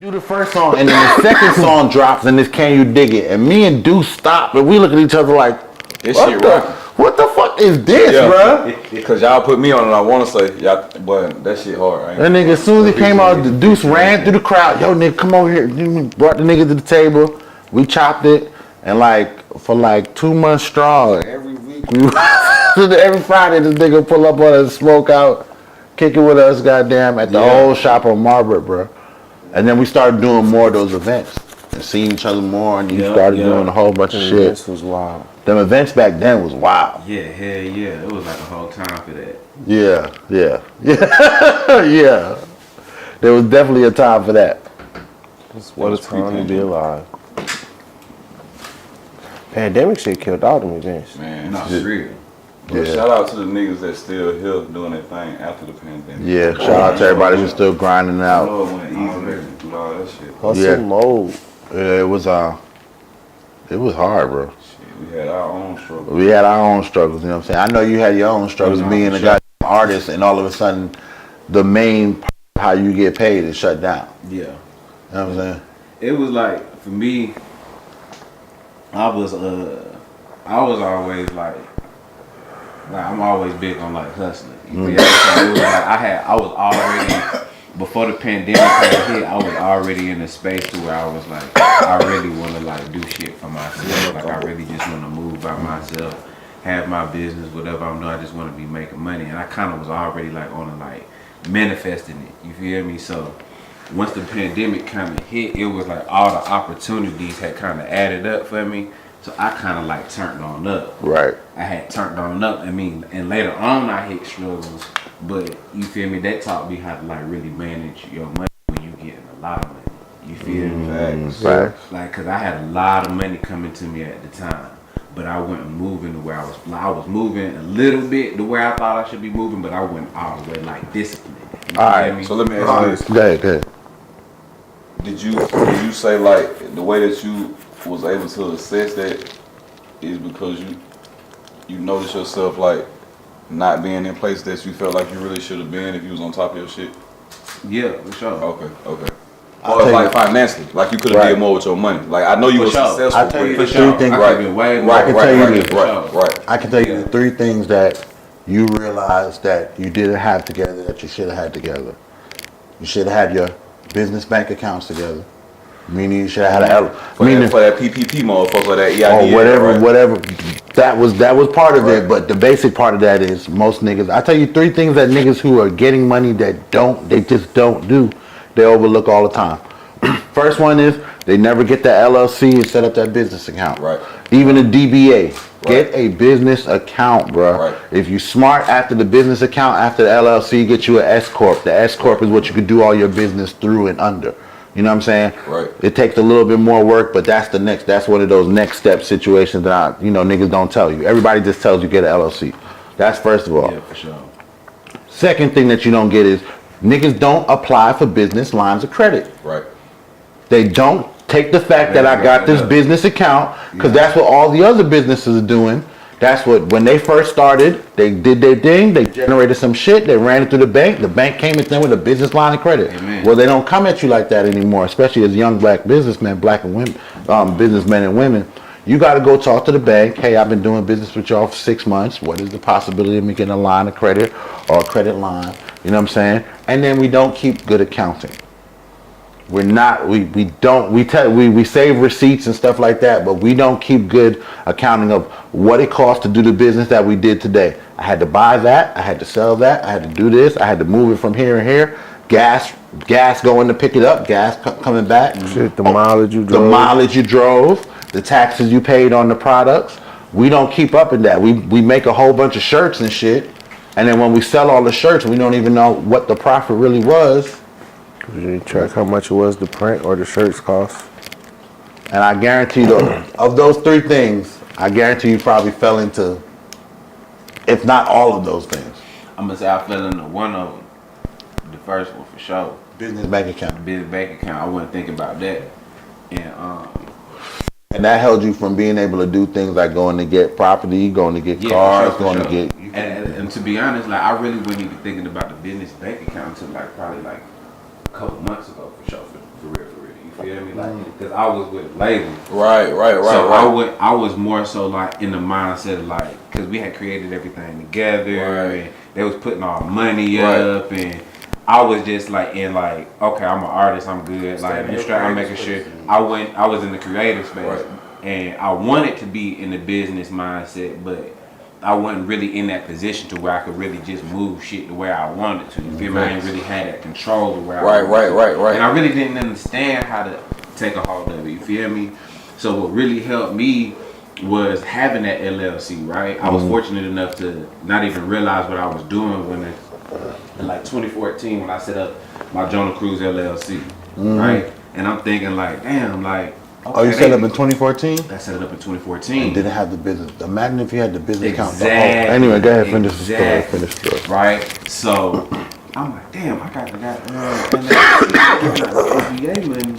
Do the first song, and then the second song drops, and it's Can You Dig It? And me and Deuce stop, and we look at each other like, This shit rocking. what the fuck is this, bruh? Because y'all put me on, and I want to say, y'all, but that shit hard. That nigga, as soon as he came out, the Deuce ran through the crowd. Yo, nigga, come over here. Brought the nigga to the table. We chopped it, and for 2 months strong, every week, every Friday, this nigga pull up on us, smoke out, kick it with us, goddamn, at the old shop on Margaret, bro. And then we started doing more of those events and seeing each other more, and you started doing a whole bunch of shit. This was wild. Them events back then was wild. Yeah, hell yeah. It was like a whole time for that. Yeah. Yeah. There was definitely a time for that. What a time to be alive. Pandemic shit killed all them events. Man, No, it's real. But shout out to the niggas that still here doing their thing after the pandemic. Yeah, shout out to everybody who's still grinding I out. know it went easy through all that shit. Hustle mode. Yeah, it was hard, bro. Shit, we had our own struggles. We had our own struggles, you know what I'm saying? I know you had your own struggles being a goddamn artist, and all of a sudden the main part of how you get paid is shut down. Yeah. You know what I'm saying? It was like, for me, I was always like I'm always big on hustling. You feel me? So it was I was already, before the pandemic hit, I was already in a space to where I was like, I really want to do shit for myself. Like I really just want to move by myself, have my business, whatever I'm doing. I just want to be making money, and I kind of was already on manifesting it. You feel me? So once the pandemic kind of hit, it was all the opportunities had kind of added up for me. So I kind of turned on up. Right. I had turned on up. I mean, and later on I hit struggles, but you feel me? That taught me how to really manage your money when you getting a lot of money. You feel me? Facts. Cause I had a lot of money coming to me at the time, but I wasn't moving the way I was moving a little bit the way I thought I should be moving, but I wasn't all the way disciplined. You All right. feel me? So let me ask you this. Go ahead. Did you say the way that you was able to assess that is because you noticed yourself not being in place that you felt like you really should have been if you was on top of your shit? Yeah, for sure. Okay. Or financially, you could have did more with your money. I know you were successful. I'll tell you the sure. three things. I can I can tell you the three things that you realized that you didn't have together that you should have had together. You should have had your business bank accounts together. Meaning you should have had for that PPP motherfucker, or that EID, or whatever. That was part of it, but the basic part of that is most niggas. I tell you three things that niggas who are getting money they just don't do. They overlook all the time. First one is they never get the LLC and set up that business account. Right. Even a DBA. Get a business account, bro. Right. If you smart after the business account, after the LLC, get you an S corp. The S corp is what you can do all your business through and under. You know what I'm saying? Right. It takes a little bit more work, but that's one of those next step situations that niggas don't tell you. Everybody just tells you get an LLC. That's first of all. Yeah, for sure. Second thing that you don't get is niggas don't apply for business lines of credit. Right. They don't take the fact that I got this business account, because that's what all the other businesses are doing. That's what, when they first started, they did their thing, they generated some shit, they ran it through the bank came at them with a business line of credit. Amen. Well, they don't come at you like that anymore, especially as young black businessmen, black and women, businessmen and women. You got to go talk to the bank. Hey, I've been doing business with y'all for 6 months. What is the possibility of me getting a line of credit or a credit line? You know what I'm saying? And then we don't keep good accounting. We save receipts and stuff like that, but we don't keep good accounting of what it costs to do the business that we did today. I had to buy that, I had to sell that, I had to do this, I had to move it from here and here. Gas going to pick it up, gas coming back. Shit, the mileage you drove, the taxes you paid on the products. We don't keep up in that. We make a whole bunch of shirts and shit, and then when we sell all the shirts, we don't even know what the profit really was. You track how much it was to print or the shirts cost. And I guarantee of those three things, I guarantee you probably fell into, if not all of those things. I'm gonna say I fell into one of them. The first one for sure. Business bank account. Business bank account. I wasn't thinking about that, and that held you from being able to do things like going to get property, going to get cars, going to get. And to be honest, I really wasn't even thinking about the business bank account until probably a couple months ago, for sure, for real. feel me? Like, cause I was with a label. Right. So I was more so like in the mindset of like, cause we had created everything together, and they was putting all the money up, and I was just like in like, okay, I'm an artist, I'm good. Like, I'm making sure I was in the creative space, and I wanted to be in the business mindset, but I wasn't really in that position to where I could really just move shit the way I wanted to. You feel me? I didn't really have that control of where I wanted to. Right. And I really didn't understand how to take a hold of it. You feel me? So what really helped me was having that LLC, right? I was fortunate enough to not even realize what I was doing when in like 2014 when I set up my Jonah Cruz LLC, right? And I'm thinking like, damn, like, okay, You set up in 2014? I set it up in 2014. Didn't have the business. Imagine if you had the business account. Exactly. Anyway, go ahead, finish the story. Right? So I'm like, damn, I got SBA money.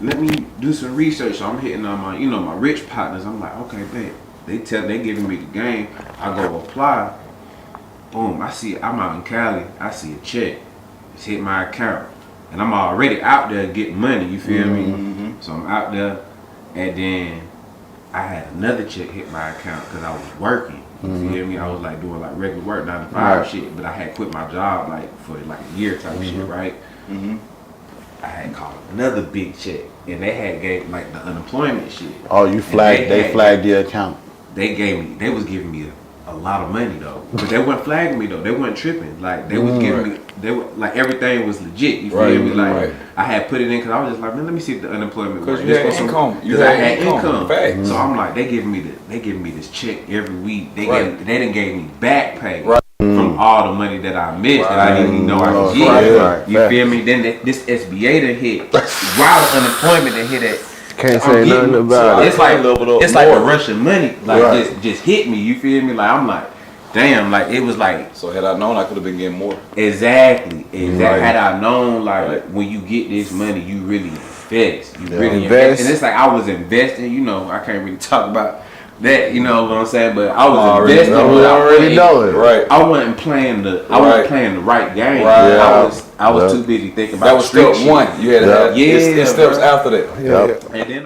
Let me do some research. So I'm hitting on my, my rich partners. I'm like, okay, bet. They giving me the game. I go apply. Boom, I'm out in Cali. I see a check. It's hit my account. And I'm already out there getting money, you feel me? So I'm out there, and then I had another check hit my account because I was working. You feel me? I was like doing like regular work, 9 to 5 shit, but I had quit my job like for like a year type shit, right? I had called another big check, and they had gave like the unemployment shit. Oh, you flagged? They flagged your account. They was giving me a lot of money though, but they weren't flagging me though. They weren't tripping. Like they was giving me, they were like everything was legit. You feel me? Like I had put it in because I was just like, man, let me see if the unemployment. Because you had income. Because I had income. So I'm like, they giving me this check every week. They didn't gave me back pay from all the money that I missed that I didn't even know I could get. You feel me? Then this SBA done hit. While the unemployment done hit it. Can't say nothing about it. It's like a rush of money, like just hit me. You feel me? Like I'm like, damn. Like it was like. So had I known, I could have been getting more. Exactly. Had I known, like when you get this money, you really invest. You really invest, and it's like I was investing. I can't really talk about that. You know what I'm saying? But I was investing. We already know it. Right. I wasn't playing the right game. Right. I was too busy thinking about that was step one. You had to have steps after that. And then